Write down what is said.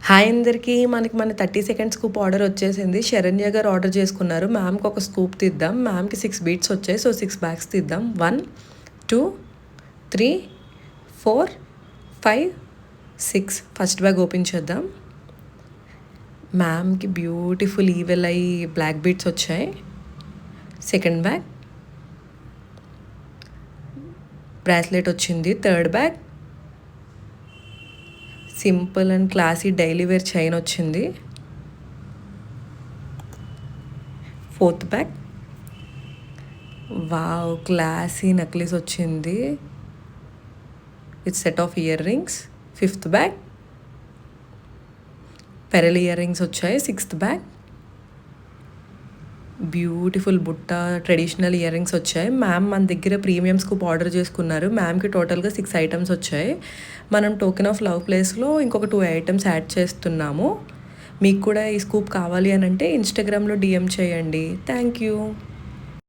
Hi అందరికీ మన 30 second scoop order వచ్చేసింది. శరణ్య గారు ఆర్డర్ చేసుకున్నారు. మ్యామ్కి ఒక స్కూప్ తీద్దాం. మ్యామ్కి 6 బీట్స్ వచ్చాయి. సో 6 బ్యాగ్స్ తీద్దాం. 1 2 3 4 5 6 ఫస్ట్ బ్యాగ్ ఓపెన్ చేద్దాం. మ్యామ్కి beautiful evil eye black beads వచ్చాయి. సెకండ్ బ్యాగ్ బ్రాస్లెట్ వచ్చింది. Third bag simple and classy daily wear chain వచ్చింది. Fourth bag wow classy necklace వచ్చింది with set of earrings. Fifth bag pearl earrings వచ్చాయి. Sixth bag beautiful బుట్ట traditional earrings వచ్చాయి. Ma'am మన దగ్గర premium scoop order చేసుకున్నారు. మ్యామ్కి టోటల్గా 6 items వచ్చాయి. మనం టోకెన్ ఆఫ్ లవ్ ప్లేస్లో ఇంకొక 2 ఐటమ్స్ యాడ్ చేస్తున్నాము. మీకు కూడా ఈ స్కూప్ కావాలి అని అంటే ఇన్స్టాగ్రామ్లో DM చేయండి. Thank you.